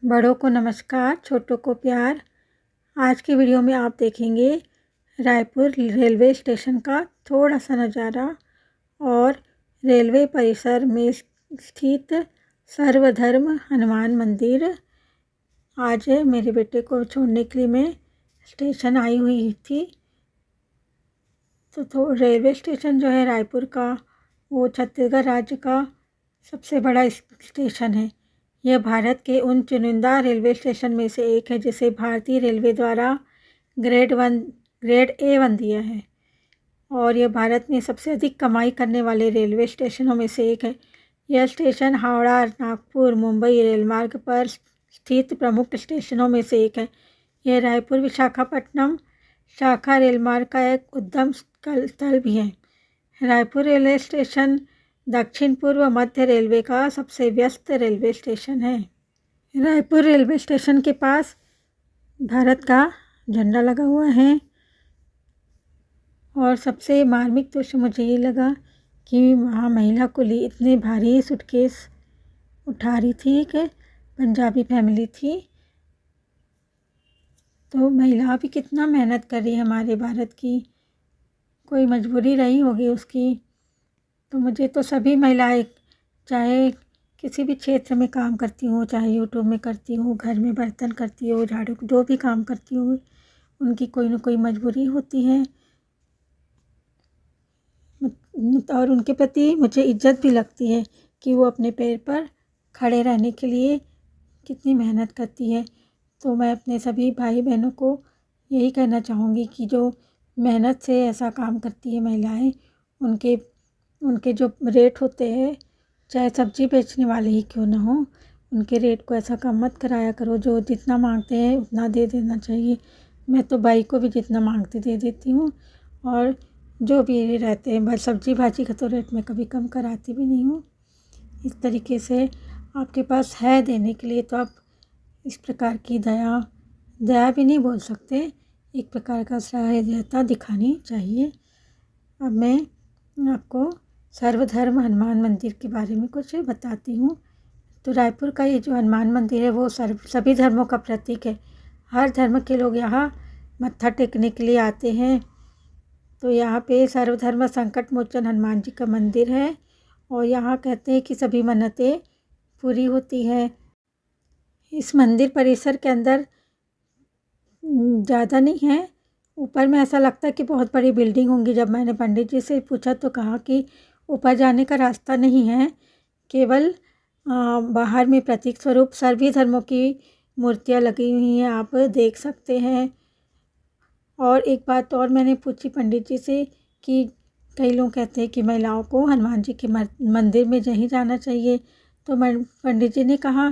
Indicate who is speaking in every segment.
Speaker 1: बड़ों को नमस्कार, छोटों को प्यार। आज की वीडियो में आप देखेंगे रायपुर रेलवे स्टेशन का थोड़ा सा नज़ारा और रेलवे परिसर में स्थित सर्वधर्म हनुमान मंदिर। आज मेरे बेटे को छोड़ने के लिए मैं स्टेशन आई हुई थी। तो रेलवे स्टेशन जो है रायपुर का, वो छत्तीसगढ़ राज्य का सबसे बड़ा स्टेशन है। यह भारत के उन चुनिंदा रेलवे स्टेशन में से एक है जिसे भारतीय रेलवे द्वारा ग्रेड A1 दिया है और यह भारत में सबसे अधिक कमाई करने वाले रेलवे स्टेशनों में से एक है। यह स्टेशन हावड़ा, नागपुर, मुंबई रेलमार्ग पर स्थित प्रमुख स्टेशनों में से एक है। यह रायपुर विशाखापट्टनम शाखा रेलमार्ग का एक उद्गम स्थल भी है। रायपुर रेलवे स्टेशन दक्षिण पूर्व मध्य रेलवे का सबसे व्यस्त रेलवे स्टेशन है। रायपुर रेलवे स्टेशन के पास भारत का झंडा लगा हुआ है और सबसे मार्मिक दृश्य मुझे ये लगा कि वहाँ महिला कुली इतने भारी सूटकेस उठा रही थी कि पंजाबी फैमिली थी। तो महिला भी कितना मेहनत कर रही है हमारे भारत की, कोई मजबूरी रही होगी उसकी। तो मुझे तो सभी महिलाएं, चाहे किसी भी क्षेत्र में काम करती हूँ, चाहे यूट्यूब में करती हूँ, घर में बर्तन करती हूँ, झाड़ू, जो भी काम करती हूँ, उनकी कोई ना कोई मजबूरी होती है और उनके प्रति मुझे इज्जत भी लगती है कि वो अपने पैर पर खड़े रहने के लिए कितनी मेहनत करती है। तो मैं अपने सभी भाई बहनों को यही कहना चाहूँगी कि जो मेहनत से ऐसा काम करती है महिलाएं, उनके जो रेट होते हैं, चाहे सब्जी बेचने वाले ही क्यों ना हो, उनके रेट को ऐसा कम मत कराया करो। जो जितना मांगते हैं उतना दे देना चाहिए। मैं तो भाई को भी जितना मांगती दे देती हूँ और जो भी रहते हैं, बस सब्जी भाजी का तो रेट मैं कभी कम कराती भी नहीं हूँ। इस तरीके से आपके पास है देने के लिए तो आप इस प्रकार की दया भी नहीं बोल सकते, एक प्रकार का सहृदयता दिखानी चाहिए। अब मैं आपको सर्वधर्म हनुमान मंदिर के बारे में कुछ बताती हूँ। तो रायपुर का ये जो हनुमान मंदिर है वो सभी धर्मों का प्रतीक है। हर धर्म के लोग यहाँ मत्था टेकने के लिए आते हैं। तो यहाँ पे सर्वधर्म संकट मोचन हनुमान जी का मंदिर है और यहाँ कहते हैं कि सभी मन्नतें पूरी होती है। इस मंदिर परिसर के अंदर ज़्यादा नहीं है, ऊपर में ऐसा लगता है कि बहुत बड़ी बिल्डिंग होंगी। जब मैंने पंडित जी से पूछा तो कहा कि ऊपर जाने का रास्ता नहीं है, केवल बाहर में प्रतीक स्वरूप सभी धर्मों की मूर्तियाँ लगी हुई हैं, आप देख सकते हैं। और एक बात और मैंने पूछी पंडित जी से कि कई लोग कहते हैं कि महिलाओं को हनुमान जी के मंदिर में नहीं जाना चाहिए। तो पंडित जी ने कहा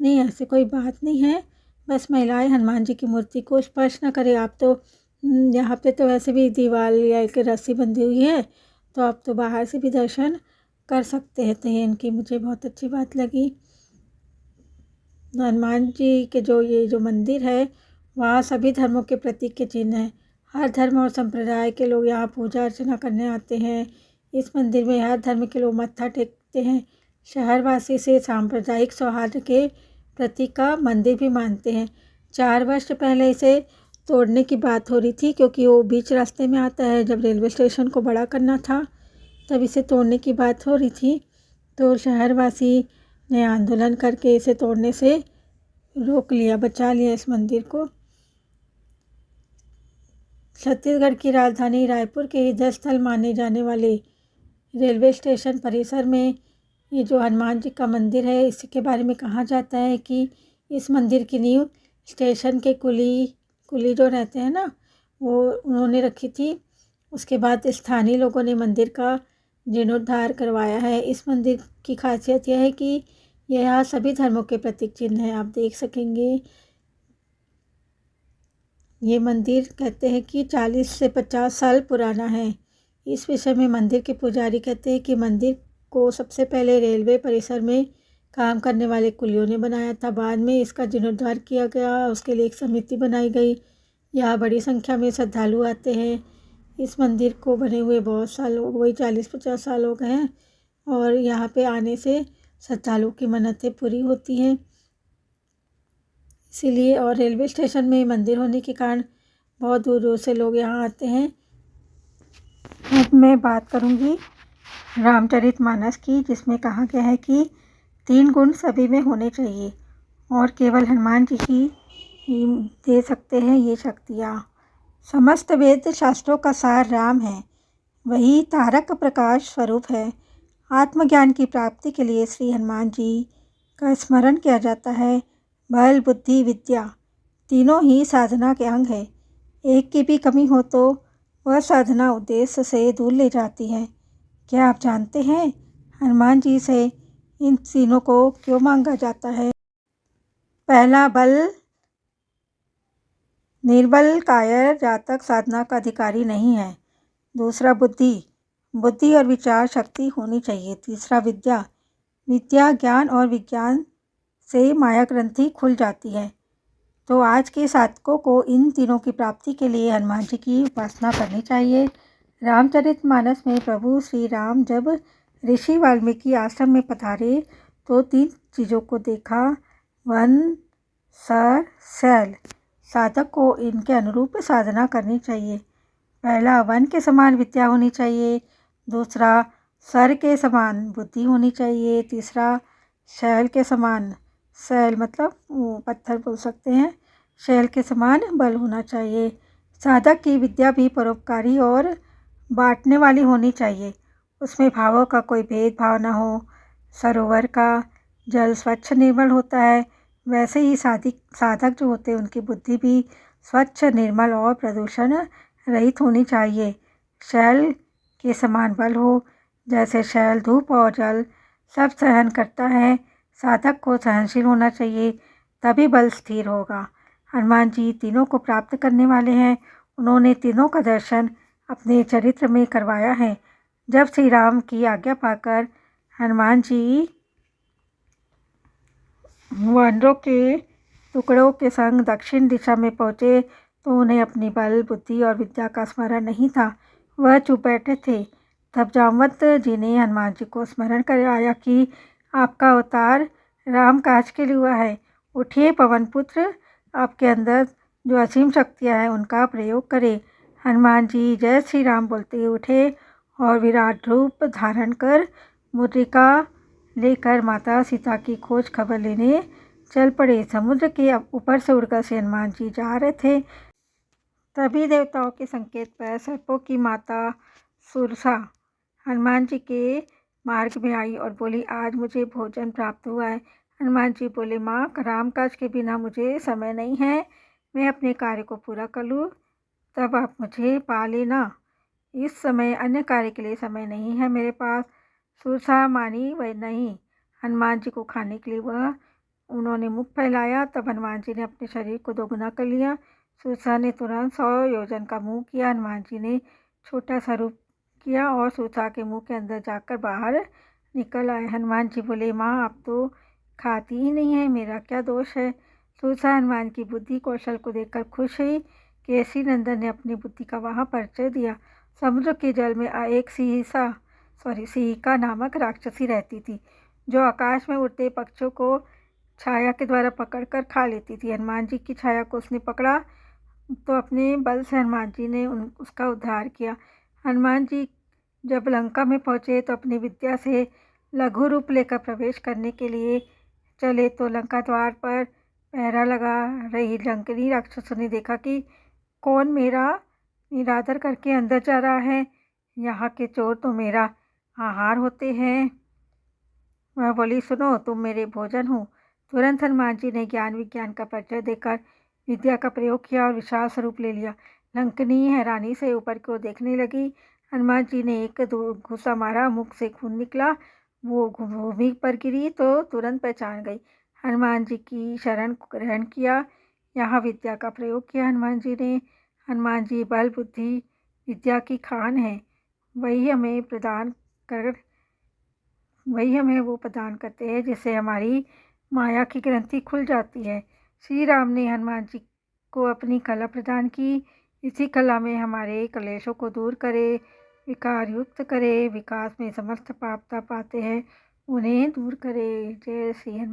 Speaker 1: नहीं, ऐसी कोई बात नहीं है, बस महिलाएं हनुमान जी की मूर्ति को स्पर्श न करें। आप तो यहाँ पे तो वैसे भी दीवार या एक रस्सी बंधी हुई है, तो आप तो बाहर से भी दर्शन कर सकते हैं। तो ये इनकी मुझे बहुत अच्छी बात लगी। हनुमान जी के ये जो मंदिर है, वहाँ सभी धर्मों के प्रतीक के चिन्ह हैं। हर धर्म और संप्रदाय के लोग यहाँ पूजा अर्चना करने आते हैं। इस मंदिर में हर धर्म के लोग मत्था टेकते हैं। शहरवासी से सांप्रदायिक सौहार्द के प्रतीक का मंदिर भी मानते हैं। 4 वर्ष पहले इसे तोड़ने की बात हो रही थी क्योंकि वो बीच रास्ते में आता है। जब रेलवे स्टेशन को बड़ा करना था तब इसे तोड़ने की बात हो रही थी, तो शहरवासी ने आंदोलन करके इसे तोड़ने से रोक लिया, बचा लिया इस मंदिर को। छत्तीसगढ़ की राजधानी रायपुर के हृदय स्थल माने जाने वाले रेलवे स्टेशन परिसर में ये जो हनुमान जी का मंदिर है, इसके बारे में कहा जाता है कि इस मंदिर की नींव स्टेशन के कुली जो रहते हैं ना, वो उन्होंने रखी थी। उसके बाद स्थानीय लोगों ने मंदिर का जीर्णोद्धार करवाया है। इस मंदिर की खासियत यह है कि यह सभी धर्मों के प्रतीक चिन्ह है, आप देख सकेंगे। ये मंदिर कहते हैं कि 40 से 50 साल पुराना है। इस विषय में मंदिर के पुजारी कहते हैं कि मंदिर को सबसे पहले रेलवे परिसर में काम करने वाले कुलियों ने बनाया था। बाद में इसका जीर्णोद्धार किया गया, उसके लिए एक समिति बनाई गई। यहाँ बड़ी संख्या में श्रद्धालु आते हैं। इस मंदिर को बने हुए बहुत साल लोग, वही 40-50 साल हो गए हैं और यहाँ पे आने से श्रद्धालुओं की मन्नतें पूरी होती हैं। इसीलिए, और रेलवे स्टेशन में मंदिर होने के कारण बहुत दूर दूर से लोग यहाँ आते हैं। अब मैं बात करूँगी रामचरितमानस की, जिसमें कहा गया है कि 3 गुण सभी में होने चाहिए और केवल हनुमान जी ही दे सकते हैं ये शक्तियाँ। समस्त वेद शास्त्रों का सार राम है, वही तारक प्रकाश स्वरूप है। आत्मज्ञान की प्राप्ति के लिए श्री हनुमान जी का स्मरण किया जाता है। बल, बुद्धि, विद्या तीनों ही साधना के अंग है। एक की भी कमी हो तो वह साधना उद्देश्य से दूर ले जाती है। क्या आप जानते हैं हनुमान जी से इन तीनों को क्यों मांगा जाता है? पहला, बल। निर्बल कायर जातक साधना का अधिकारी नहीं है। दूसरा, बुद्धि और विचार शक्ति होनी चाहिए। तीसरा, विद्या ज्ञान और विज्ञान से माया ग्रंथि खुल जाती है। तो आज के साधकों को इन तीनों की प्राप्ति के लिए हनुमान जी की उपासना करनी चाहिए। रामचरितमानस में प्रभु श्री राम जब ऋषि वाल्मीकि आश्रम में पधारे तो 3 चीज़ों को देखा: वन, सर, शैल। साधक को इनके अनुरूप साधना करनी चाहिए। पहला, वन के समान विद्या होनी चाहिए। दूसरा, सर के समान बुद्धि होनी चाहिए। तीसरा, शैल के समान, शैल मतलब पत्थर बोल सकते हैं, शैल के समान बल होना चाहिए। साधक की विद्या भी परोपकारी और बांटने वाली होनी चाहिए। उसमें भावों का कोई भेदभाव न हो। सरोवर का जल स्वच्छ निर्मल होता है, वैसे ही साधक जो होते हैं उनकी बुद्धि भी स्वच्छ निर्मल और प्रदूषण रहित होनी चाहिए। शैल के समान बल हो, जैसे शैल धूप और जल सब सहन करता है। साधक को सहनशील होना चाहिए, तभी बल स्थिर होगा। हनुमान जी तीनों को प्राप्त करने वाले हैं। उन्होंने तीनों का दर्शन अपने चरित्र में करवाया है। जब श्री राम की आज्ञा पाकर हनुमान जी वानरों के टुकड़ों के संग दक्षिण दिशा में पहुँचे तो उन्हें अपनी बल, बुद्धि और विद्या का स्मरण नहीं था। वह चुप बैठे थे। तब जामवंत जी ने हनुमान जी को स्मरण कराया कि आपका अवतार राम काज के लिए हुआ है। उठिए पवन पुत्र, आपके अंदर जो असीम शक्तियाँ हैं उनका प्रयोग करें। हनुमान जी जय श्री राम बोलते उठे और विराट रूप धारण कर मुद्रिका लेकर माता सीता की खोज खबर लेने चल पड़े। समुद्र के ऊपर से उड़कर से हनुमान जी जा रहे थे। तभी देवताओं के संकेत पर सर्पों की माता सुरसा हनुमान जी के मार्ग में आई और बोली, आज मुझे भोजन प्राप्त हुआ है। हनुमान जी बोले, माँ, राम काज के बिना मुझे समय नहीं है, मैं अपने कार्य को पूरा कर लूँ तब आप मुझे पा लेना। इस समय अन्य कार्य के लिए समय नहीं है मेरे पास। सुरसा मानी वह नहीं। हनुमान जी को खाने के लिए उन्होंने मुख फैलाया। तब हनुमान जी ने अपने शरीर को दोगुना कर लिया। सुरसा ने तुरंत 100 योजन का मुँह किया। हनुमान जी ने छोटा सा रूप किया और सुरसा के मुंह के अंदर जाकर बाहर निकल आए। हनुमान जी बोले, माँ, आप तो खाती ही नहीं है, मेरा क्या दोष है? सुरसा हनुमान की बुद्धि कौशल को देखकर खुश हुई। केसरी नंदन ने अपनी बुद्धि का वहाँ परिचय दिया। समुद्र के जल में एक सिहिका नामक राक्षसी रहती थी, जो आकाश में उड़ते पक्षियों को छाया के द्वारा पकड़कर खा लेती थी। हनुमान जी की छाया को उसने पकड़ा तो अपने बल से हनुमान जी ने उसका उद्धार किया। हनुमान जी जब लंका में पहुँचे तो अपनी विद्या से लघु रूप लेकर प्रवेश करने के लिए चले तो लंका द्वार पर पहरा लगा रही लंकनी राक्षसों ने देखा कि कौन मेरा निरादर करके अंदर जा रहा है। यहाँ के चोर तो मेरा आहार होते हैं। वह बोली, सुनो, तुम मेरे भोजन हो। तुरंत हनुमान जी ने ज्ञान विज्ञान का परिचय देकर विद्या का प्रयोग किया और विशाल स्वरूप ले लिया। लंकनी हैरानी से ऊपर की ओर देखने लगी। हनुमान जी ने एक घुसा मारा, मुख से खून निकला। वो भूमि पर गिरी तो तुरंत पहचान गई। हनुमान जी की शरण ग्रहण किया। यहाँ विद्या का प्रयोग किया हनुमान जी ने। हनुमान जी बल, बुद्धि, विद्या की खान है। वही हमें वो प्रदान करते हैं जिससे हमारी माया की ग्रंथि खुल जाती है। श्री राम ने हनुमान जी को अपनी कला प्रदान की। इसी कला में हमारे कलेशों को दूर करे, विकार युक्त करे, विकास में समस्त प्राप्त पाते हैं उन्हें दूर करे। जय श्री हनुमान।